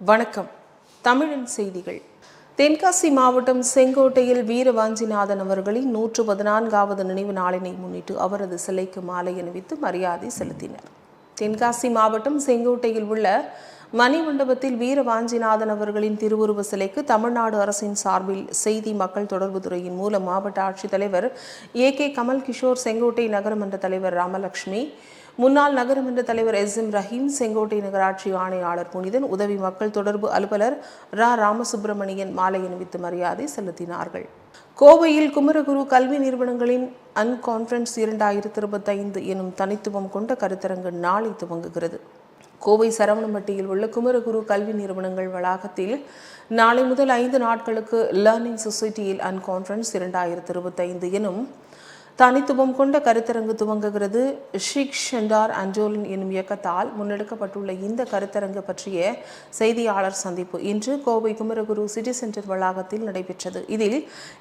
வணக்கம். தமிழின் செய்திகள். தென்காசி மாவட்டம் செங்கோட்டையில் வீரவாஞ்சிநாதன் அவர்களின் 114வது நினைவு நாளினை முன்னிட்டு அவரது சிலைக்கு மாலை அணிவித்து மரியாதை செலுத்தினர். தென்காசி மாவட்டம் செங்கோட்டையில் உள்ள மணிமண்டபத்தில் வீரவாஞ்சிநாதன் அவர்களின் திருவுருவ சிலைக்கு தமிழ்நாடு அரசின் சார்பில் செய்தி மக்கள் தொடர்பு துறையின் மூலம் மாவட்ட ஆட்சித்தலைவர் ஏ.கே. கமல்கிஷோர், செங்கோட்டை நகரமன்ற தலைவர் ராமலட்சுமி, முன்னாள் நகரமன்ற தலைவர் எஸ்.எம். ரஹீம், செங்கோட்டை நகராட்சி ஆணையாளர் புனிதன், உதவி மக்கள் தொடர்பு அலுவலர் ராமசுப்பிரமணியன் மாலை அணிவித்து மரியாதை செலுத்தினார்கள். கோவையில் குமரகுரு கல்வி நிறுவனங்களின் அன்கான்ஃபரன்ஸ் 2025 எனும் தனித்துவம் கொண்ட கருத்தரங்கு நாளை துவங்குகிறது. கோவை சரவணம்பட்டியில் உள்ள குமரகுரு கல்வி நிறுவனங்கள் வளாகத்தில் நாளை முதல் 5 நாட்களுக்கு லேர்னிங் சொசைட்டியில் அன்கான்ஃபரன்ஸ் 2025 எனும் தனித்துவம் கொண்ட கருத்தரங்கு துவங்குகிறது. ஷிக் ஷெண்டார் அண்டோலின் எனும் இயக்கத்தால் முன்னெடுக்கப்பட்டுள்ள இந்த கருத்தரங்கு பற்றிய செய்தியாளர் சந்திப்பு இன்று கோவை குமரகுரு சிட்டி சென்டர் வளாகத்தில் நடைபெற்றது. இதில்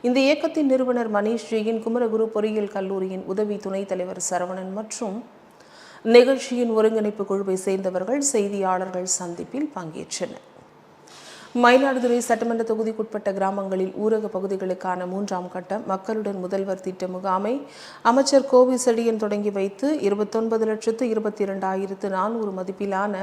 இந்த இயக்கத்தின் நிறுவனர் மணிஷ் ஜெயின், குமரகுரு பொறியியல் கல்லூரியின் உதவி துணைத் தலைவர் சரவணன் மற்றும் நிகழ்ச்சியின் ஒருங்கிணைப்பு குழுவை சேர்ந்தவர்கள் செய்தியாளர்கள் சந்திப்பில் பங்கேற்றனர். மயிலாடுதுறை சட்டமன்ற தொகுதிக்குட்பட்ட கிராமங்களில் ஊரக பகுதிகளுக்கான 3ஆம் கட்ட மக்களுடன் முதல்வர் திட்ட முகாமை அமைச்சர் கோவி செழியன் தொடங்கி வைத்து 29,22,400 மதிப்பிலான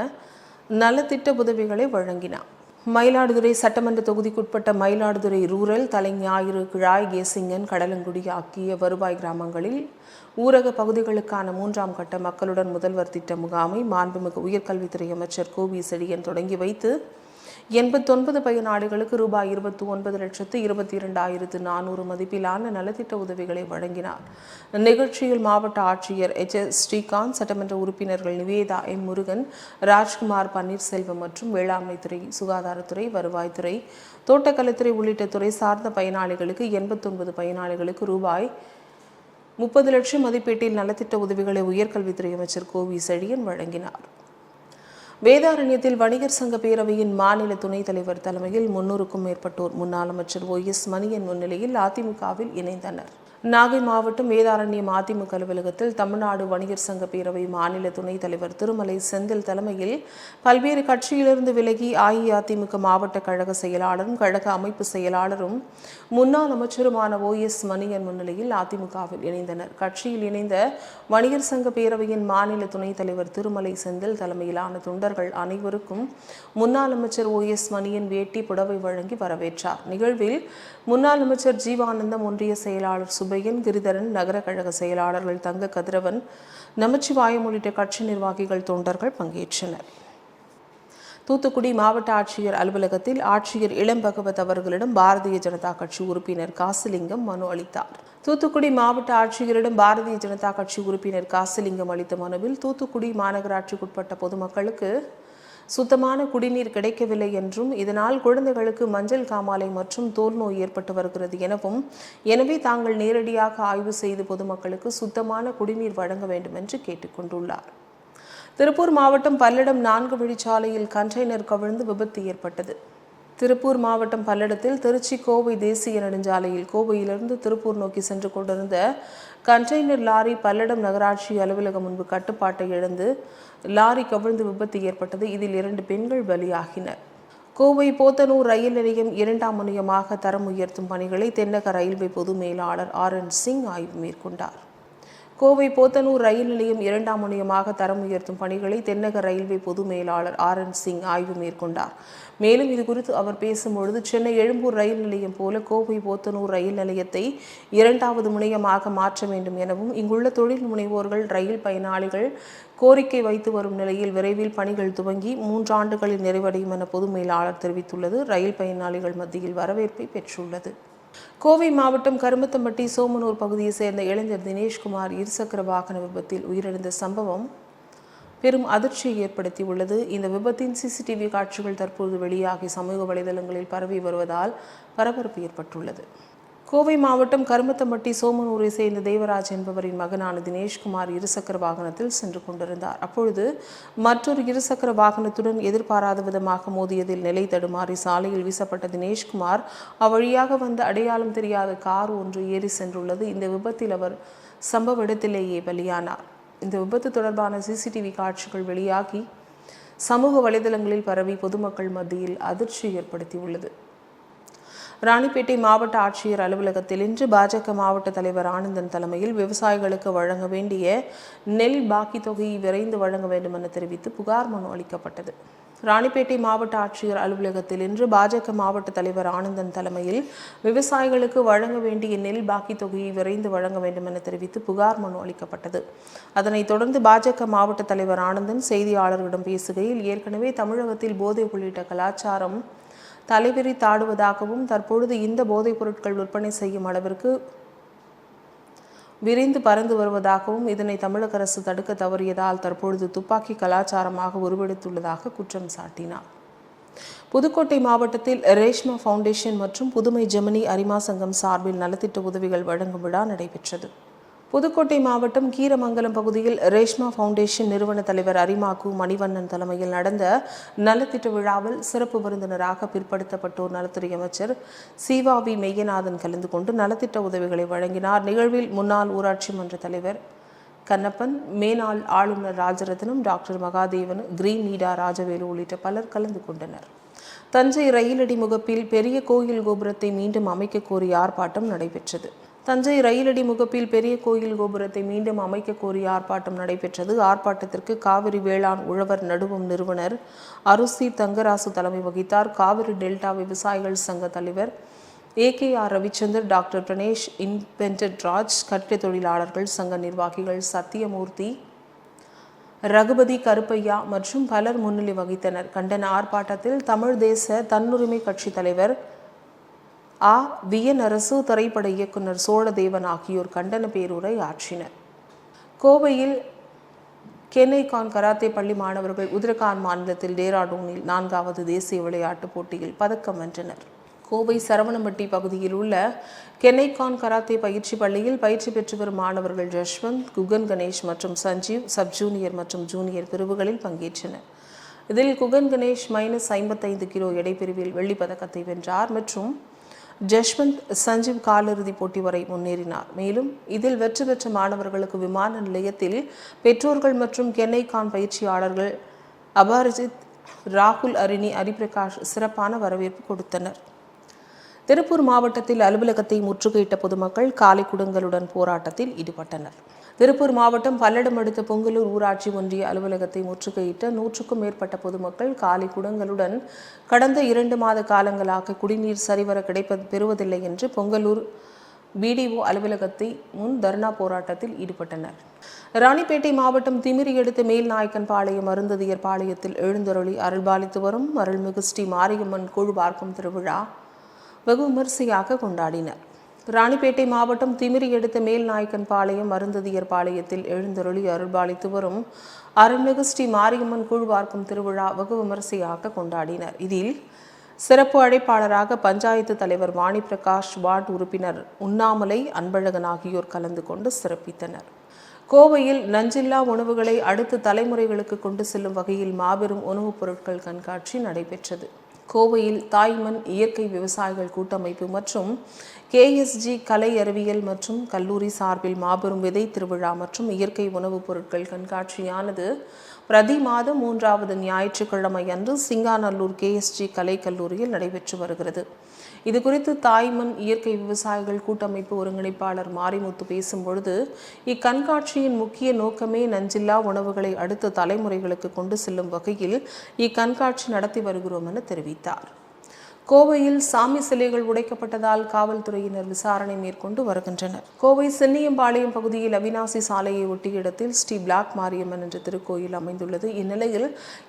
நலத்திட்ட உதவிகளை வழங்கினார். மயிலாடுதுறை சட்டமன்ற தொகுதிக்குட்பட்ட மயிலாடுதுறை ரூரல், தலைஞாயிறு, கிழாய், கேசிங்கன், கடலங்குடி ஆகிய வருவாய் கிராமங்களில் ஊரக பகுதிகளுக்கான 3ஆம் கட்ட மக்களுடன் முதல்வர் திட்ட முகாமை மாண்புமிகு உயர்கல்வித்துறை அமைச்சர் கோவி செழியன் தொடங்கி வைத்து 89 பயனாளிகளுக்கு ரூபாய் 29,22,400 மதிப்பிலான நலத்திட்ட உதவிகளை வழங்கினார். நிகழ்ச்சியில் மாவட்ட ஆட்சியர் எச்.எஸ். ஸ்ரீகாந்த், சட்டமன்ற உறுப்பினர்கள் நிவேதா, எம். முருகன், ராஜ்குமார், பன்னீர்செல்வம் மற்றும் வேளாண்மைத்துறை, சுகாதாரத்துறை, வருவாய்த்துறை, தோட்டக்கலைத்துறை உள்ளிட்ட துறை சார்ந்த பயனாளிகளுக்கு 89 பயனாளிகளுக்கு ரூபாய் 30 லட்சம் மதிப்பீட்டில் நலத்திட்ட உதவிகளை உயர்கல்வித்துறை அமைச்சர் கோவி செழியன் வழங்கினார். வேதாரண்யத்தில் வணிகர் சங்க பேரவையின் மாநில துணைத் தலைவர் தலைமையில் 300க்கும் மேற்பட்டோர் முன்னாள் அமைச்சர் O.S. மணியன் முன்னிலையில் அதிமுகவில் இணைந்தனர். நாகை மாவட்டம் வேதாரண்யம் அதிமுக அலுவலகத்தில் தமிழ்நாடு வணிகர் சங்க பேரவை மாநில துணைத் தலைவர் திருமலை செந்தில் தலைமையில் பல்வேறு கட்சியிலிருந்து விலகி அஇஅதிமுக மாவட்ட கழக செயலாளரும் கழக அமைப்பு செயலாளரும் முன்னாள் அமைச்சருமான O.S. மணியன் முன்னிலையில் அதிமுகவில் இணைந்தனர். கட்சியில் இணைந்த வணிகர் சங்க பேரவையின் மாநில துணைத் தலைவர் திருமலை செந்தில் தலைமையிலான தொண்டர்கள் அனைவருக்கும் முன்னாள் அமைச்சர் O.S. மணியன் வேட்டி புடவை வழங்கி வரவேற்றார். நிகழ்வில் முன்னாள் அமைச்சர் ஜீவானந்தம், ஒன்றிய செயலாளர் சுபையன், கிரிதரன், நகர கழக செயலாளர்கள் தங்க கதிரவன், நமச்சிவாயம் உள்ளிட்ட கட்சி நிர்வாகிகள், தொண்டர்கள் பங்கேற்றனர். தூத்துக்குடி மாவட்ட ஆட்சியர் அலுவலகத்தில் ஆட்சியர் இளம் பகவத் அவர்களிடம் பாரதிய ஜனதா கட்சி உறுப்பினர் காசிலிங்கம் மனு அளித்தார். தூத்துக்குடி மாவட்ட ஆட்சியரிடம் பாரதிய ஜனதா கட்சி உறுப்பினர் காசிலிங்கம் அளித்த மனுவில் தூத்துக்குடி மாநகராட்சிக்குட்பட்ட பொதுமக்களுக்கு சுத்தமான குடிநீர் கிடைக்கவில்லை என்றும், இதனால் குழந்தைகளுக்கு மஞ்சள் காமாலை மற்றும் தோல் நோய் ஏற்பட்டு வருகிறது எனவும், எனவே தாங்கள் நேரடியாக ஆய்வு செய்து பொதுமக்களுக்கு சுத்தமான குடிநீர் வழங்க வேண்டும் என்று கேட்டுக்கொண்டுள்ளார். திருப்பூர் மாவட்டம் பல்லடம் 4 வழிச்சாலையில் கண்டெய்னர் கவிழ்ந்து விபத்து ஏற்பட்டது. திருப்பூர் மாவட்டம் பல்லடத்தில் திருச்சி கோவை தேசிய நெடுஞ்சாலையில் கோவையிலிருந்து திருப்பூர் நோக்கி சென்று கொண்டிருந்த கண்டெய்னர் லாரி பல்லடம் நகராட்சி அலுவலகம் முன்பு கட்டுப்பாட்டை இழந்து லாரி கவிழ்ந்து விபத்து ஏற்பட்டது. இதில் 2 பெண்கள் பலியாகினர். கோவை போத்தனூர் ரயில் நிலையம் 2ஆம் முனையமாக தரம் உயர்த்தும் பணிகளை தென்னக ரயில்வே பொது மேலாளர் R.N. சிங் ஆய்வு மேற்கொண்டார். கோவை போத்தனூர் ரயில் நிலையம் 2ஆம் முனையமாக தரம் உயர்த்தும் பணிகளை தென்னக ரயில்வே பொது மேலாளர் R.N. சிங் ஆய்வு மேற்கொண்டார். மேலும் இதுகுறித்து அவர் பேசும்பொழுது, சென்னை எழும்பூர் ரயில் நிலையம் போல கோவை போத்தனூர் ரயில் நிலையத்தை 2வது முனையமாக மாற்ற வேண்டும் எனவும், இங்குள்ள தொழில் முனைவோர்கள், ரயில் பயனாளிகள் கோரிக்கை வைத்து வரும் நிலையில் விரைவில் பணிகள் துவங்கி 3 ஆண்டுகளில் நிறைவடையும் என பொது மேலாளர் தெரிவித்துள்ளது ரயில் பயனாளிகள் மத்தியில் வரவேற்பை பெற்றுள்ளது. கோவை மாவட்டம் கருமத்தம்பட்டி சோமனூர் பகுதியை சேர்ந்த இளைஞர் தினேஷ்குமார் இருசக்கர வாகன விபத்தில் உயிரிழந்த சம்பவம் பெரும் அதிர்ச்சியை ஏற்படுத்தியுள்ளது. இந்த விபத்தின் CCTV காட்சிகள் தற்போது வெளியாகி சமூக வலைதளங்களில் பரவி வருவதால் பரபரப்பு ஏற்பட்டுள்ளது. கோவை மாவட்டம் கருமத்தம்பட்டி சோமனூரை சேர்ந்த தேவராஜ் என்பவரின் மகனான தினேஷ்குமார் இருசக்கர வாகனத்தில் சென்று கொண்டிருந்தார். அப்பொழுது மற்றொரு இருசக்கர வாகனத்துடன் எதிர்பாராத விதமாக மோதியதில் நிலை தடுமாறி சாலையில் வீசப்பட்ட தினேஷ்குமார் அவ்வழியாக வந்த அடையாளம் தெரியாத கார் ஒன்று ஏறி சென்றுள்ளது. இந்த விபத்தில் அவர் சம்பவ இடத்திலேயே பலியானார். இந்த விபத்து தொடர்பான CCTV காட்சிகள் வெளியாகி சமூக வலைதளங்களில் பரவி பொதுமக்கள் மத்தியில் அதிர்ச்சி ஏற்படுத்தியுள்ளது. ராணிப்பேட்டை மாவட்ட ஆட்சியர் அலுவலகத்தில் இன்று பாஜக மாவட்ட தலைவர் ஆனந்தன் தலைமையில் விவசாயிகளுக்கு வழங்க வேண்டிய நெல் பாக்கி தொகையை விரைந்து வழங்க வேண்டும் என தெரிவித்து புகார் மனு அளிக்கப்பட்டது. ராணிப்பேட்டை மாவட்ட ஆட்சியர் அலுவலகத்தில் இன்று பாஜக மாவட்ட தலைவர் ஆனந்தன் தலைமையில் விவசாயிகளுக்கு வழங்க வேண்டிய நெல் பாக்கி தொகையை விரைந்து வழங்க வேண்டும் என தெரிவித்து புகார் மனு அளிக்கப்பட்டது. அதனைத் தொடர்ந்து பாஜக மாவட்ட தலைவர் ஆனந்தன் செய்தியாளர்களிடம் பேசுகையில், ஏற்கனவே தமிழகத்தில் போதை உள்ளிட்ட கலாச்சாரம் தலைவிரி தாடுவதாகவும் தற்பொழுது இந்த போதைப் பொருட்கள் விற்பனை செய்யும் அளவிற்கு விரிந்து பறந்து வருவதாகவும் இதனை தமிழக அரசு தடுக்க தவறியதால் தற்பொழுது துப்பாக்கி கலாச்சாரமாக உருவெடுத்துள்ளதாக குற்றம் சாட்டினார். புதுக்கோட்டை மாவட்டத்தில் ரேஷ்மா ஃபவுண்டேஷன் மற்றும் புதுமை ஜெமினி அரிமா சங்கம் சார்பில் நலத்திட்ட உதவிகள் வழங்கும் விழா நடைபெற்றது. புதுக்கோட்டை மாவட்டம் கீரமங்கலம் பகுதியில் ரேஷ்மா ஃபவுண்டேஷன் நிறுவன தலைவர் அரிமாக்கு மணிவண்ணன் தலைமையில் நடந்த நலத்திட்ட விழாவில் சிறப்பு விருந்தினராக பிற்படுத்தப்பட்டோர் நலத்துறை அமைச்சர் சிவாவி மெய்யநாதன் கலந்து கொண்டு நலத்திட்ட உதவிகளை வழங்கினார். நிகழ்வில் முன்னாள் ஊராட்சி மன்ற தலைவர் கண்ணப்பன், மேனாள் ஆளுநர் ராஜரத்னம், டாக்டர் மகாதேவன், கிரீன் நீடா ராஜவேலு உள்ளிட்ட பலர் கலந்து கொண்டனர். தஞ்சை ரயிலடி முகப்பில் பெரிய கோயில் கோபுரத்தை மீண்டும் அமைக்க கோரி ஆர்ப்பாட்டம் நடைபெற்றது. தஞ்சை ரயிலடி முகப்பில் பெரிய கோயில் கோபுரத்தை மீண்டும் அமைக்க கோரி ஆர்ப்பாட்டம் நடைபெற்றது. ஆர்ப்பாட்டத்திற்கு காவிரி வேளாண் உழவர் நடுவம் நிறுவனர் அருசி தங்கராசு தலைமை வகித்தார். காவிரி டெல்டா விவசாயிகள் சங்க தலைவர் AKR ரவிச்சந்தர், டாக்டர் பிரணேஷ், இன்பென்டட் ராஜ், கட்டிட தொழிலாளர்கள் சங்க நிர்வாகிகள் சத்தியமூர்த்தி, ரகுபதி, கருப்பையா மற்றும் பலர் முன்னிலை வகித்தனர். கண்டன ஆர்ப்பாட்டத்தில் தமிழ் தேச தன்னுரிமை கட்சி தலைவர் வியனரசு, திரைப்பட இயக்குனர் சோழதேவன் ஆகியோர் கண்டன பேருரை ஆற்றினர். கோவையில் கென்னைகான் கராத்தே பள்ளி மாணவர்கள் உத்தரகாண்ட் மாநிலத்தில் டேராடூனில் 4வது தேசிய விளையாட்டுப் போட்டியில் பதக்கம் வென்றனர். கோவை சரவணம்பட்டி பகுதியில் உள்ள கென்னைகான் கராத்தே பயிற்சி பள்ளியில் பயிற்சி பெற்று வரும் மாணவர்கள் ஜஸ்வந்த், குகன் கணேஷ் மற்றும் சஞ்சீவ் சப் ஜூனியர் மற்றும் ஜூனியர் பிரிவுகளில் பங்கேற்றனர். இதில் குகன் கணேஷ் -55 கிலோ எடைப்பிரிவில் வெள்ளிப் பதக்கத்தை வென்றார் மற்றும் ஜஸ்வந்த், சஞ்சீவ் காலிறுதி போட்டி வரை முன்னேறினார். மேலும் இதில் வெற்றி பெற்ற மாணவர்களுக்கு விமான நிலையத்தில் பெற்றோர்கள் மற்றும் கென்னைகான் பயிற்சியாளர்கள் அபாரிஜித், ராகுல், அரிணி, ஹரிபிரகாஷ் சிறப்பான வரவேற்பு கொடுத்தனர். திருப்பூர் மாவட்டத்தில் அலுவலகத்தை முற்றுகையிட்ட பொதுமக்கள் காலை குடங்களுடன் போராட்டத்தில் ஈடுபட்டனர். திருப்பூர் மாவட்டம் பல்லடம் அடுத்த பொங்கலூர் ஊராட்சி ஒன்றிய அலுவலகத்தை முற்றுகையிட்ட 100க்கும் மேற்பட்ட பொதுமக்கள் காலை குடங்களுடன் கடந்த 2 மாத காலங்களாக குடிநீர் சரிவர பெறுவதில்லை என்று பொங்கலூர் BDO அலுவலகத்தை முன் தர்ணா போராட்டத்தில் ஈடுபட்டனர். ராணிப்பேட்டை மாவட்டம் திமிரி அடுத்த மேல்நாயக்கன்பாளையம் அருந்ததியர் பாளையத்தில் எழுந்தருளி அருள்பாலித்து வரும் அருள்மிகு ஸ்ரீ மாரியம்மன் கூழ்வார்க்கும் திருவிழா வெகு விமரிசையாக கொண்டாடினர். ராணிப்பேட்டை மாவட்டம் திமிரி அடுத்த மேல்நாயக்கன்பாளையம் அருந்ததியர் பாளையத்தில் எழுந்தருளி அருள்பாலித்து வரும் அருள்மிகு ஸ்ரீ மாரியம்மன் கூழ்வார்க்கும் திருவிழா வெகு விமரிசையாக கொண்டாடினர். இதில் சிறப்பு அழைப்பாளராக பஞ்சாயத்து தலைவர் வாணி பிரகாஷ், வார்டு உறுப்பினர் உண்ணாமலை, அன்பழகன் ஆகியோர் கலந்து கொண்டு சிறப்பித்தனர். கோவையில் நஞ்சில்லா உணவுகளை அடுத்த தலைமுறைகளுக்கு கொண்டு செல்லும் வகையில் மாபெரும் உணவுப் பொருட்கள் கண்காட்சி நடைபெற்றது. கோவையில் தாய்மண் இயற்கை விவசாயிகள் கூட்டமைப்பு மற்றும் KSG கலை அறிவியல் மற்றும் கல்லூரி சார்பில் மாபெரும் விதை திருவிழா மற்றும் இயற்கை உணவுப் பொருட்கள் கண்காட்சியானது பிரதி மாதம் 3வது ஞாயிற்றுக்கிழமை அன்று சிங்காநல்லூர் KSG கலை கல்லூரியில் நடைபெற்று வருகிறது. இதுகுறித்து தாய்மண் இயற்கை விவசாயிகள் கூட்டமைப்பு ஒருங்கிணைப்பாளர் மாரிமுத்து பேசும்பொழுது, இக்கண்காட்சியின் முக்கிய நோக்கமே நஞ்சில்லா உணவுகளை அடுத்த தலைமுறைகளுக்கு கொண்டு செல்லும் வகையில் இக்கண்காட்சி நடத்தி வருகிறோம் என தெரிவித்தார். கோவையில் சாமி சிலைகள் உடைக்கப்பட்டதால் காவல்துறையினர் விசாரணை மேற்கொண்டு வருகின்றனர். கோவை சென்னியம்பாளையம் பகுதியில் அவினாசி சாலையை ஒட்டிய இடத்தில் ஸ்ரீ பிளாக் மாரியம்மன் என்ற திருக்கோயில் அமைந்துள்ளது. இந்நிலையில்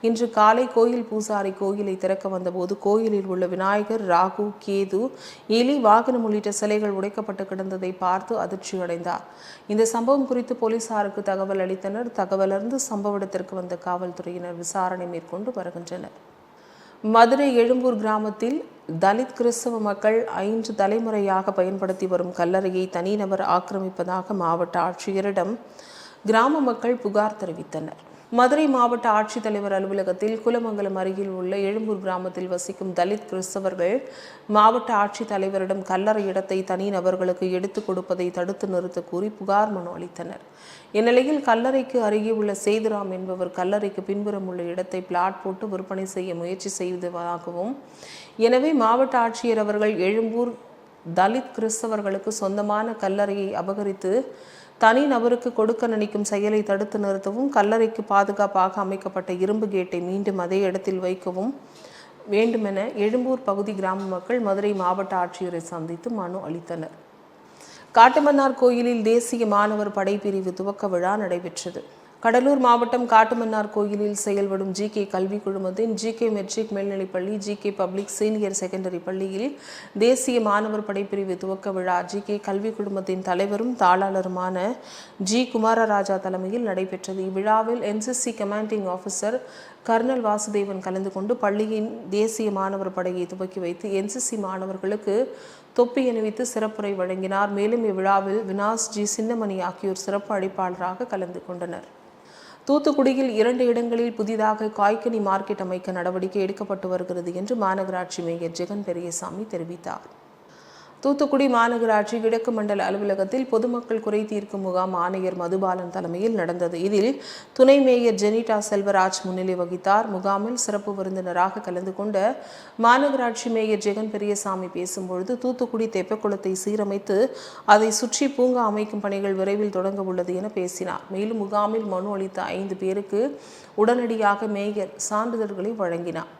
இன்று காலை கோயில் பூசாரி கோயிலை திறக்க வந்தபோது கோயிலில் உள்ள விநாயகர், ராகு, கேது, எலி, வாகனம் உள்ளிட்ட சிலைகள் உடைக்கப்பட்டு கிடந்ததை பார்த்து அதிர்ச்சியடைந்தார். இந்த சம்பவம் குறித்து போலீசாருக்கு தகவல் அளித்தனர். தகவலறிந்து சம்பவ இடத்திற்கு வந்த காவல்துறையினர் விசாரணை மேற்கொண்டு வருகின்றனர். மதுரை எழும்பூர் கிராமத்தில் தலித் கிறிஸ்தவ மக்கள் 5 தலைமுறையாக பயன்படுத்தி வரும் கல்லறையை தனிநபர் ஆக்கிரமிப்பதாக மாவட்ட ஆட்சியரிடம் கிராம மக்கள் புகார் தெரிவித்தனர். மதுரை மாவட்ட ஆட்சித்தலைவர் அலுவலகத்தில் குலமங்கலம் அருகில் உள்ள எழும்பூர் கிராமத்தில் வசிக்கும் தலித் கிறிஸ்தவர்கள் மாவட்ட ஆட்சித்தலைவரிடம் கல்லறை இடத்தை தனிநபர்களுக்கு எடுத்துக் கொடுப்பதை தடுத்து நிறுத்த கூறி புகார் மனு அளித்தனர். இந்நிலையில் கல்லறைக்கு அருகே உள்ள சேதுராம் என்பவர் கல்லறைக்கு பின்புறம் உள்ள இடத்தை பிளாட் போட்டு விற்பனை செய்ய முயற்சி செய்வதாகவும், எனவே மாவட்ட ஆட்சியர் அவர்கள் எழும்பூர் தலித் கிறிஸ்தவர்களுக்கு சொந்தமான கல்லறையை அபகரித்து தனி நபருக்கு கொடுக்க நினைக்கும் செயலை தடுத்து நிறுத்தவும், கல்லறைக்கு பாதுகாப்பாக அமைக்கப்பட்ட இரும்பு கேட்டை மீண்டும் அதே இடத்தில் வைக்கவும் வேண்டுமென எழும்பூர் பகுதி கிராம மக்கள் மதுரை மாவட்ட ஆட்சியரை சந்தித்து மனு அளித்தனர். காட்டுமன்னார் கோயிலில் தேசிய மாணவர் படைப்பிரிவு துவக்க விழா நடைபெற்றது. கடலூர் மாவட்டம் காட்டுமன்னார் கோயிலில் செயல்படும் ஜி.கே. கல்வி குழுமத்தின் ஜி.கே. மெட்ரிக் மேல்நிலைப்பள்ளி, ஜி.கே. பப்ளிக் சீனியர் செகண்டரி பள்ளியில் தேசிய மாணவர் படைப்பிரிவு துவக்க விழா ஜி.கே. கல்வி குழுமத்தின் தலைவரும் தாளாளருமான ஜி. குமாரராஜா தலைமையில் நடைபெற்றது. இவ்விழாவில் NCC commanding officer colonel Vasudevan கலந்து கொண்டு பள்ளியின் தேசிய மாணவர் படையை துவக்கி வைத்து என்சிசி மாணவர்களுக்கு தொப்பி அணிவித்து சிறப்புரை வழங்கினார். மேலும் இவ்விழாவில் வினாஸ் ஜி. சின்னமணி ஆகியோர் சிறப்பு அழைப்பாளராக கலந்து கொண்டனர். தூத்துக்குடியில் 2 இடங்களில் புதிதாக காய்கனி மார்க்கெட் அமைக்க நடவடிக்கை எடுக்கப்பட்டு வருகிறது என்று மாநகராட்சி மேயர் ஜெகன் பெரியசாமி தெரிவித்தார். தூத்துக்குடி மாநகராட்சி கிழக்கு மண்டல அலுவலகத்தில் பொதுமக்கள் குறை தீர்க்கும் முகாம் ஆணையர் மதுபாலன் தலைமையில் நடந்தது. இதில் துணை மேயர் ஜெனிட்டா செல்வராஜ் முன்னிலை வகித்தார். முகாமில் சிறப்பு விருந்தினராக கலந்து கொண்ட மாநகராட்சி மேயர் ஜெகன் பெரியசாமி பேசும்பொழுது, தூத்துக்குடி தெப்பக்குளத்தை சீரமைத்து அதை சுற்றி பூங்கா அமைக்கும் பணிகள் விரைவில் தொடங்க உள்ளது என பேசினார். மேலும் முகாமில் மனு அளித்த 5 பேருக்கு உடனடியாக மேயர் சான்றிதழ்களை வழங்கினார்.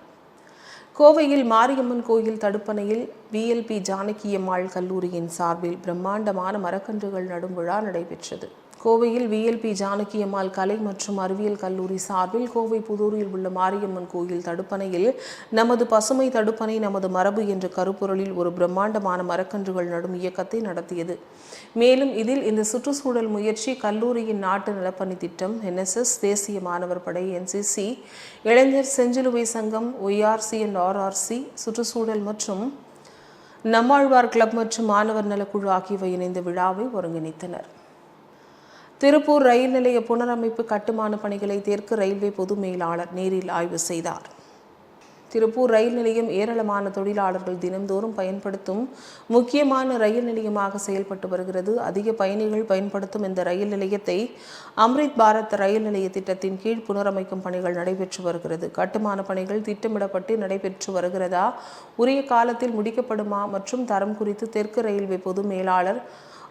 கோவையில் மாரியம்மன் கோயில் தடுப்பணையில் VLP ஜானகியம்மாள் கல்லூரியின் சார்பில் பிரம்மாண்டமான மரக்கன்றுகள் நடும் விழா நடைபெற்றது. கோவையில் VLP ஜானகியம்மாள் கலை மற்றும் அறிவியல் கல்லூரி சார்பில் கோவை புதூரில் உள்ள மாரியம்மன் கோயில் தடுப்பணையில் நமது பசுமை தடுப்பணை நமது மரபு என்ற கருப்பொருளில் ஒரு பிரம்மாண்டமான மரக்கன்றுகள் நடும் இயக்கத்தை நடத்தியது. மேலும் இதில் இந்த சுற்றுச்சூழல் முயற்சி கல்லூரியின் நாட்டு நலப்பணி திட்டம், NSS, தேசிய மாணவர் படை, NCC, இளைஞர் செஞ்சிலுவை சங்கம், ORC and RRC, சுற்றுச்சூழல் மற்றும் நம்மாழ்வார் கிளப் மற்றும் மாணவர் நலக்குழு ஆகியவை இணைந்த விழாவை ஒருங்கிணைத்தனர். திருப்பூர் ரயில் நிலைய புனரமைப்பு கட்டுமான பணிகளை தெற்கு ரயில்வே பொது மேலாளர் நேரில் ஆய்வு செய்தார். திருப்பூர் ரயில் நிலையம் ஏராளமான தொழிலாளர்கள் தினந்தோறும் பயன்படுத்தும் முக்கியமான ரயில் நிலையமாக செயல்பட்டு வருகிறது. அதிக பயணிகள் பயன்படுத்தும் இந்த ரயில் நிலையத்தை அம்ரித் பாரத் ரயில் நிலைய திட்டத்தின் கீழ் புனரமைக்கும் பணிகள் நடைபெற்று வருகிறது. கட்டுமான பணிகள் திட்டமிடப்பட்டு நடைபெற்று வருகிறதா, உரிய காலத்தில் முடிக்கப்படுமா மற்றும் தரம் குறித்து தெற்கு ரயில்வே பொது மேலாளர்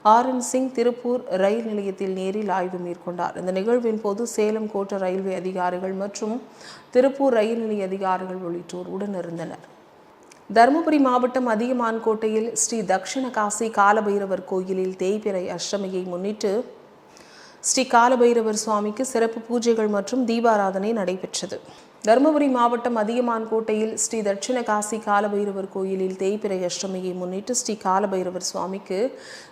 RN சிங் திருப்பூர் ரயில் நிலையத்தில் நேரில் ஆய்வு மேற்கொண்டார். இந்த நிகழ்வின் போது சேலம் கோட்ட ரயில்வே அதிகாரிகள் மற்றும் திருப்பூர் ரயில் நிலைய அதிகாரிகள் உள்ளிட்டோர் உடனிருந்தனர். தருமபுரி மாவட்டம் அதியமான்கோட்டையில் ஸ்ரீ தக்ஷண காசி காலபைரவர் கோயிலில் தேய்பிறை அஷ்டமியை முன்னிட்டு ஸ்ரீ காலபைரவர் சுவாமிக்கு சிறப்பு பூஜைகள் மற்றும் தீபாராதனை நடைபெற்றது. தருமபுரி மாவட்டம் அதியமான்கோட்டையில் ஸ்ரீ தட்சிண காசி காலபைரவர் கோயிலில் தேய்பிறை அஷ்டமியை முன்னிட்டு ஸ்ரீ காலபைரவர் சுவாமிக்கு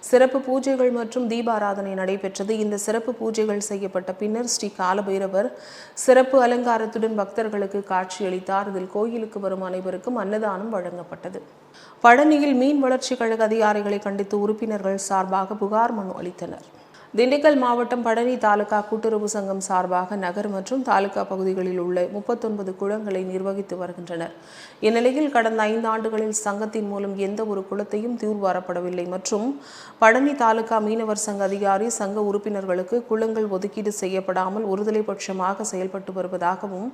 சிறப்பு பூஜைகள் மற்றும் தீபாராதனை நடைபெற்றது. இந்த சிறப்பு பூஜைகள் செய்யப்பட்ட பின்னர் ஸ்ரீ காலபைரவர் சிறப்பு அலங்காரத்துடன் பக்தர்களுக்கு காட்சியளித்தார். இதில் கோயிலுக்கு வரும் அனைவருக்கும் அன்னதானம் வழங்கப்பட்டது. பழனியில் மீன் வளர்ச்சி கழக அதிகாரிகளை கண்டித்து உறுப்பினர்கள் சார்பாக புகார் மனு அளித்தனர். திண்டுக்கல் மாவட்டம் பழனி தாலுகா கூட்டுறவு சங்கம் சார்பாக நகர் மற்றும் தாலுகா பகுதிகளில் உள்ள 39 குளங்களை நிர்வகித்து வருகின்றனர். இந்நிலையில் கடந்த 5 ஆண்டுகளில் சங்கத்தின் மூலம் எந்த ஒரு குளத்தையும் தூர்வாரப்படவில்லை மற்றும் பழனி தாலுகா மீனவர் சங்க அதிகாரி சங்க உறுப்பினர்களுக்கு குளங்கள் ஒதுக்கீடு செய்யப்படாமல் ஒருதலைபட்சமாக செயல்பட்டு வருவதாகவும்,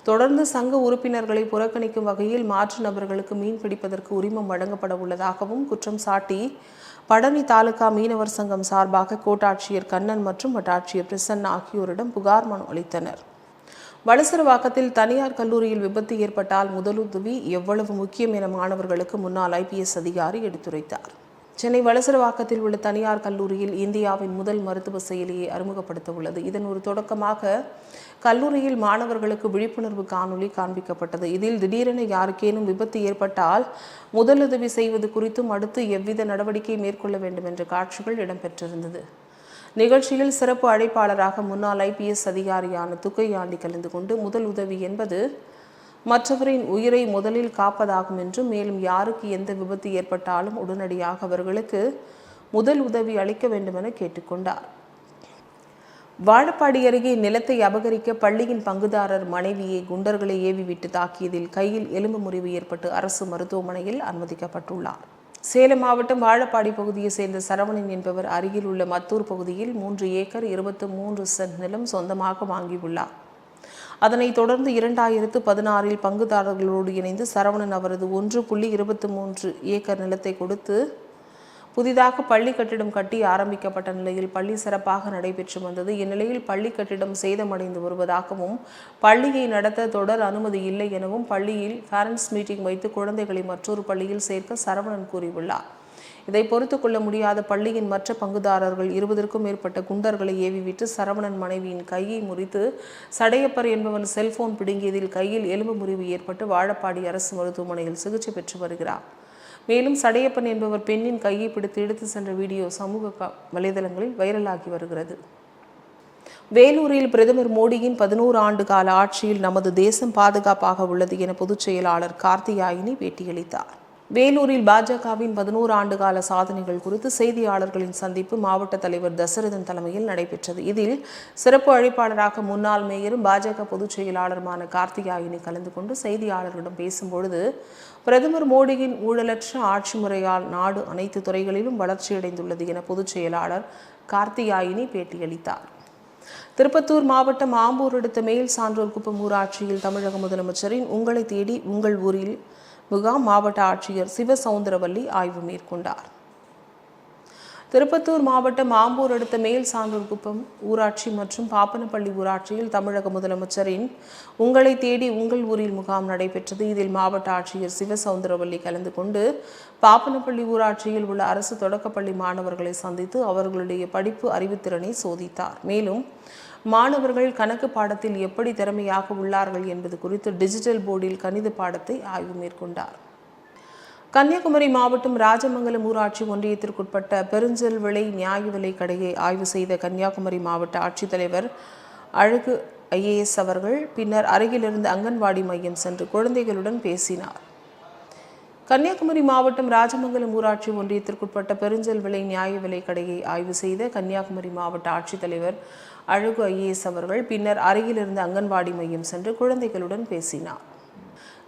தொடர்ந்து சங்க உறுப்பினர்களை புறக்கணிக்கும் வகையில் மாற்று நபர்களுக்கு மீன் பிடிப்பதற்கு உரிமம் வழங்கப்பட உள்ளதாகவும் குற்றம் சாட்டி பழனி தாலுகா மீனவர் சங்கம் சார்பாக கோட்டாட்சியர் கண்ணன் மற்றும் வட்டாட்சியர் பிரசன்னா ஆகியோரிடம் புகார் மனு அளித்தனர். வளசரவாக்கத்தில் தனியார் கல்லூரியில் விபத்து ஏற்பட்டால் முதலுதவி எவ்வளவு முக்கியம் என மாணவர்களுக்கு முன்னாள் IPS அதிகாரி எடுத்துரைத்தார். சென்னை வளசரவாக்கத்தில் உள்ள தனியார் கல்லூரியில் இந்தியாவின் முதல் மருத்துவ செயலியை அறிமுகப்படுத்த உள்ளது. இதன் ஒரு தொடக்கமாக கல்லூரியில் மாணவர்களுக்கு விழிப்புணர்வு காணொலி காண்பிக்கப்பட்டது. இதில் திடீரென யாருக்கேனும் விபத்து ஏற்பட்டால் முதலுதவி செய்வது குறித்தும் அடுத்து எவ்வித நடவடிக்கை மேற்கொள்ள வேண்டும் என்ற காட்சிகள் இடம்பெற்றிருந்தது. நிகழ்ச்சியில் சிறப்பு அழைப்பாளராக முன்னாள் IPS அதிகாரியான துக்கையாண்டி கலந்து கொண்டு முதல் உதவி என்பது மற்றவரின் உயிரை முதலில் காப்பதாகும் என்றும், மேலும் யாருக்கு எந்த விபத்து ஏற்பட்டாலும் உடனடியாக அவர்களுக்கு முதல் உதவி அளிக்க வேண்டும் என கேட்டுக்கொண்டார். வாழப்பாடி அருகே நிலத்தை அபகரிக்க பள்ளியின் பங்குதாரர் மனைவியை குண்டர்களை ஏவிவிட்டு தாக்கியதில் கையில் எலும்பு முறிவு ஏற்பட்டு அரசு மருத்துவமனையில் அனுமதிக்கப்பட்டுள்ளார். சேலம் மாவட்டம் வாழப்பாடி பகுதியை சேர்ந்த சரவணன் என்பவர் அருகில் உள்ள மத்தூர் பகுதியில் 3 ஏக்கர் 23 சென்ட் நிலம் சொந்தமாக வாங்கியுள்ளார். அதனைத் தொடர்ந்து 2016 பங்குதாரர்களோடு இணைந்து சரவணன் அவரது 1.23 ஏக்கர் நிலத்தை கொடுத்து புதிதாக பள்ளி கட்டிடம் கட்டி ஆரம்பிக்கப்பட்ட நிலையில் பள்ளி சிறப்பாக நடைபெற்று வந்தது. இந்நிலையில் பள்ளி கட்டிடம் சேதமடைந்து வருவதாகவும் பள்ளியை நடத்த தொடர் அனுமதி இல்லை எனவும் பள்ளியில் பேரண்ட்ஸ் மீட்டிங் வைத்து குழந்தைகளை மற்றொரு பள்ளியில் சேர்க்க சரவணன் கூறியுள்ளார். இதை பொறுத்துக் கொள்ள முடியாத பள்ளியின் மற்ற பங்குதாரர்கள் 20க்கும் மேற்பட்ட குண்டர்களை ஏவிவிட்டு சரவணன் மனைவியின் கையை முறித்து சடையப்பர் என்பவன் செல்போன் பிடுங்கியதில் கையில் எலும்பு முறிவு ஏற்பட்டு வாழப்பாடி அரசு மருத்துவமனையில் சிகிச்சை பெற்று வருகிறார். மேலும் சடையப்பன் என்பவர் பெண்ணின் கையை பிடித்து எடுத்து சென்ற வீடியோ சமூக வலைதளங்களில் வைரலாகி வருகிறது. வேலூரில் பிரதமர் மோடியின் 11 ஆண்டு கால ஆட்சியில் நமது தேசம் பாதுகாப்பாக உள்ளது என பொதுச் செயலாளர் கார்த்தியாயினி பேட்டியளித்தார். வேலூரில் பாஜகவின் 11 ஆண்டு கால சாதனைகள் குறித்து செய்தியாளர்களின் சந்திப்பு மாவட்ட தலைவர் தசரதன் தலைமையில் நடைபெற்றது. இதில் சிறப்பு அழைப்பாளராக முன்னாள் மேயரும் பாஜக பொதுச் செயலாளருமான கார்த்தியாயினி கலந்து கொண்டு செய்தியாளர்களிடம் பேசும்பொழுது, பிரதமர் மோடியின் ஊழலற்ற ஆட்சி முறையால் நாடு அனைத்து துறைகளிலும் வளர்ச்சியடைந்துள்ளது என பொதுச் செயலாளர் கார்த்தியாயினி பேட்டியளித்தார். திருப்பத்தூர் மாவட்டம் ஆம்பூர் அடுத்த மேல் சான்றோர் குப்பம் ஊராட்சியில் தமிழக முதலமைச்சரின் உங்களை தேடி உங்கள் ஊரில் முகாம் மாவட்ட ஆட்சியர் சிவசவுந்தரவல்லி ஆய்வு மேற்கொண்டார். திருப்பத்தூர் மாவட்டம் ஆம்பூர் அடுத்த மேல் சான்றோர் குப்பம் ஊராட்சி மற்றும் பாப்பனப்பள்ளி ஊராட்சியில் தமிழக முதலமைச்சரின் உங்களை தேடி உங்கள் ஊரில் முகாம் நடைபெற்றது. இதில் மாவட்ட ஆட்சியர் சிவசவுந்தரவல்லி கலந்து கொண்டு பாப்பனப்பள்ளி ஊராட்சியில் உள்ள அரசு தொடக்கப்பள்ளி மாணவர்களை சந்தித்து அவர்களுடைய படிப்பு அறிவுத்திறனை சோதித்தார். மேலும் மாணவர்கள் கணக்கு பாடத்தில் எப்படி திறமையாக உள்ளார்கள் என்பது குறித்து டிஜிட்டல் போர்டில் கணித பாடத்தை ஆய்வு மேற்கொண்டார். கன்னியாகுமரி மாவட்டம் ராஜமங்கலம் ஊராட்சி ஒன்றியத்திற்குட்பட்ட பெருஞ்சல் விலை நியாய விலை கடையை ஆய்வு செய்த கன்னியாகுமரி மாவட்ட ஆட்சித்தலைவர் அழகு IAS அவர்கள் பின்னர் அருகிலிருந்து அங்கன்வாடி மையம் சென்று குழந்தைகளுடன் பேசினார். கன்னியாகுமரி மாவட்டம் ராஜமங்கலம் ஊராட்சி ஒன்றியத்திற்குட்பட்ட பெருஞ்சல் விலை நியாய விலை கடையை ஆய்வு செய்த கன்னியாகுமரி மாவட்ட ஆட்சித்தலைவர் அழகு IAS அவர்கள் பின்னர் அருகிலிருந்து அங்கன்வாடி மையம் சென்று குழந்தைகளுடன் பேசினார்.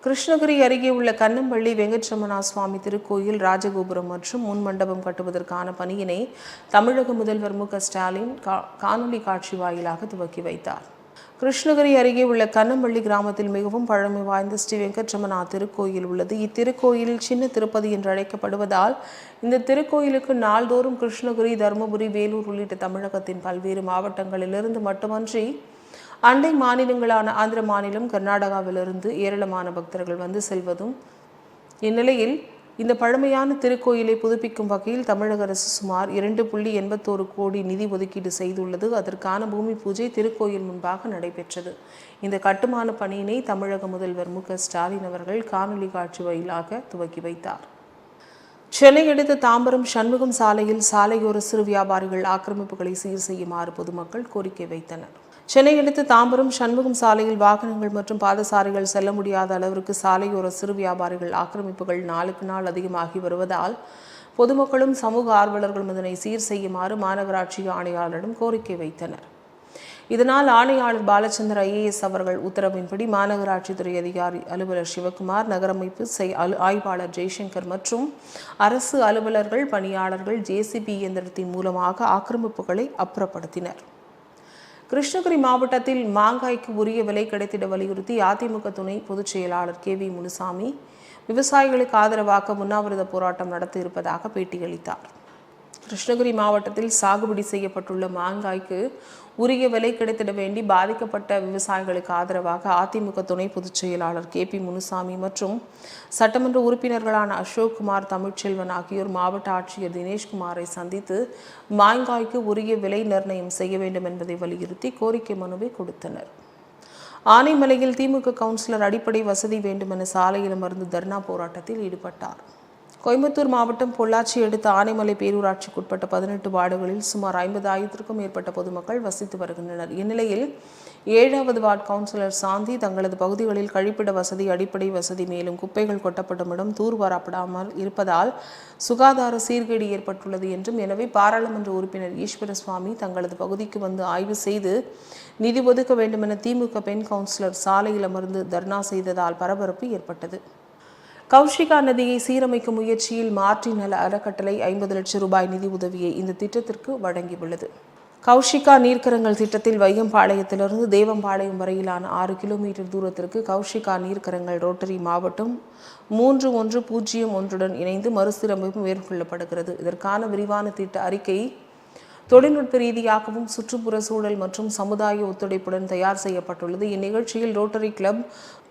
கிருஷ்ணகிரி அருகே உள்ள கண்ணம்பள்ளி வெங்கட்ரமணா சுவாமி திருக்கோயில் ராஜகோபுரம் மற்றும் முன் மண்டபம் கட்டுவதற்கான பணியினை தமிழக முதல்வர் மு க ஸ்டாலின் காணொலி காட்சி வாயிலாக துவக்கி வைத்தார். கிருஷ்ணகிரி அருகே உள்ள கண்ணம்பள்ளி கிராமத்தில் மிகவும் பழமை வாய்ந்த ஸ்ரீ வெங்கட்ரமணா திருக்கோயில் உள்ளது. இத்திருக்கோயில் சின்ன திருப்பதி என்று அழைக்கப்படுவதால் இந்த திருக்கோயிலுக்கு நாள்தோறும் கிருஷ்ணகிரி, தருமபுரி, வேலூர் உள்ளிட்ட தமிழகத்தின் பல்வேறு மாவட்டங்களிலிருந்து மட்டுமன்றி அண்டை மாநிலங்களான ஆந்திர மாநிலம், கர்நாடகாவிலிருந்து ஏராளமான பக்தர்கள் வந்து செல்வதும். இந்நிலையில் இந்த பழமையான திருக்கோயிலை புதுப்பிக்கும் வகையில் தமிழக அரசு சுமார் 2.81 கோடி நிதி ஒதுக்கீடு செய்துள்ளது. அதற்கான பூமி பூஜை திருக்கோயில் முன்பாக நடைபெற்றது. இந்த கட்டுமான பணியினை தமிழக முதல்வர் மு க ஸ்டாலின் அவர்கள் காணொலி காட்சி வாயிலாக துவக்கி வைத்தார். சென்னை அடுத்த தாம்பரம் சண்முகம் சாலையில் சாலையோர சிறு வியாபாரிகள் ஆக்கிரமிப்புகளை சீர் செய்யுமாறு பொதுமக்கள் கோரிக்கை வைத்தனர். சென்னை அடுத்த தாம்பரம் சண்முகம் சாலையில் வாகனங்கள் மற்றும் பாதசாரிகள் செல்ல முடியாத அளவிற்கு சாலையோர சிறு வியாபாரிகள் ஆக்கிரமிப்புகள் நாளுக்கு நாள் அதிகமாகி வருவதால் பொதுமக்களும் சமூக ஆர்வலர்களும் இதனை சீர் செய்யுமாறு மாநகராட்சி ஆணையாளரிடம் கோரிக்கை வைத்தனர். இதனால் ஆணையாளர் பாலச்சந்தர் IAS அவர்கள் உத்தரவின்படி மாநகராட்சித்துறை அதிகாரி அலுவலர் சிவகுமார், நகரமைப்பு ஆய்வாளர் ஜெய்சங்கர் மற்றும் அரசு அலுவலர்கள், பணியாளர்கள் JCB இயந்திரத்தின் மூலமாக ஆக்கிரமிப்புகளை அப்புறப்படுத்தினர். கிருஷ்ணகிரி மாவட்டத்தில் மாங்காய்க்கு உரிய விலை கிடைத்திட வலியுறுத்தி அதிமுக துணை பொதுச் செயலாளர் KV முனுசாமி விவசாயிகளுக்கு ஆதரவாக உண்ணாவிரத போராட்டம் நடத்த இருப்பதாக பேட்டியளித்தார். கிருஷ்ணகிரி மாவட்டத்தில் சாகுபடி செய்யப்பட்டுள்ள மாங்காய்க்கு உரிய விலை கிடைத்திட வேண்டி பாதிக்கப்பட்ட விவசாயிகளுக்கு ஆதரவாக அதிமுக துணை பொதுச் செயலாளர் KP முனுசாமி மற்றும் சட்டமன்ற உறுப்பினர்களான அசோக்குமார், தமிழ்ச்செல்வன் ஆகியோர் மாவட்ட ஆட்சியர் தினேஷ்குமாரை சந்தித்து மாங்காய்க்கு உரிய விலை நிர்ணயம் செய்ய வேண்டும் என்பதை வலியுறுத்தி கோரிக்கை மனுவை கொடுத்தனர். ஆனைமலையில் திமுக கவுன்சிலர் அடிப்படை வசதி வேண்டும் என சாலையில் அமர்ந்து தர்ணா போராட்டத்தில் ஈடுபட்டார். கோயம்புத்தூர் மாவட்டம் பொள்ளாச்சி அடுத்த ஆனைமலை பேரூராட்சிக்குட்பட்ட 18 வார்டுகளில் சுமார் 50,000க்கும் மேற்பட்ட பொதுமக்கள் வசித்து வருகின்றனர். இந்நிலையில் 7வது வார்டு கவுன்சிலர் சாந்தி தங்களது பகுதிகளில் கழிப்பிட வசதி, அடிப்படை வசதி, மேலும் குப்பைகள் கொட்டப்படும் இடம் தூர்வாரப்படாமல் இருப்பதால் சுகாதார சீர்கேடு ஏற்பட்டுள்ளது என்றும், எனவே பாராளுமன்ற உறுப்பினர் ஈஸ்வரசுவாமி தங்களது பகுதிக்கு வந்து ஆய்வு செய்து நிதி ஒதுக்க வேண்டுமென திமுக பெண் கவுன்சிலர் சாலையில் அமர்ந்து தர்ணா செய்ததால் பரபரப்பு ஏற்பட்டது. கௌஷிகா நதியை சீரமைக்கும் முயற்சியில் மார்டின் நல அறக்கட்டளை 50 லட்சம் ரூபாய் நிதி உதவியை இந்த திட்டத்திற்கு வழங்கியுள்ளது. கௌஷிகா நீர்க்கரங்கள் திட்டத்தில் வையம்பாளையத்திலிருந்து தேவம்பாளையம் வரையிலான 6 கிலோமீட்டர் தூரத்திற்கு கௌஷிகா நீர்க்கரங்கள் ரோட்டரி மாவட்டம் 3101 இணைந்து மறுசீரமைப்பு மேற்கொள்ளப்படுகிறது. இதற்கான விரிவான திட்ட அறிக்கை தொழில்நுட்ப ரீதியாகவும் சுற்றுப்புற சூழல் மற்றும் சமுதாய ஒத்துழைப்புடன் தயார் செய்யப்பட்டுள்ளது. இந்நிகழ்ச்சியில் ரோட்டரி கிளப்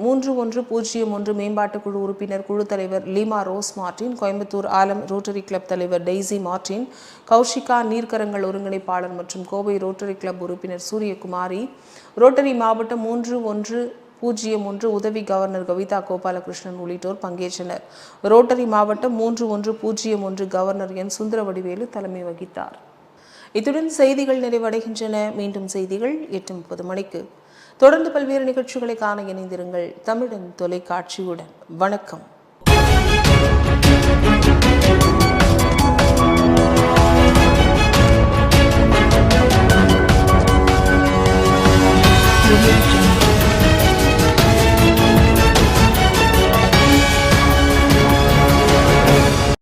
3101 மேம்பாட்டுக் குழு உறுப்பினர் குழு தலைவர் லீமா ரோஸ் மார்டின், கோயம்புத்தூர் ஆலம் ரோட்டரி கிளப் தலைவர் டெய்சி மார்டின், கௌஷிகா நீர்க்கரங்கள் ஒருங்கிணைப்பாளர் மற்றும் கோவை ரோட்டரி கிளப் உறுப்பினர் சூரியகுமாரி, ரோட்டரி மாவட்டம் 3101 உதவி கவர்னர் கவிதா கோபாலகிருஷ்ணன் உள்ளிட்டோர் பங்கேற்றனர். ரோட்டரி மாவட்டம் 3101 கவர்னர் என் சுந்தரவடிவேலு தலைமை வகித்தார். இத்துடன் செய்திகள் நிறைவடைகின்றன. மீண்டும் செய்திகள் 8:30 மணிக்கு. தொடர்ந்து பல்வேறு நிகழ்ச்சிகளை காண இணைந்திருங்கள் தமிழன் தொலைக்காட்சியுடன். வணக்கம்.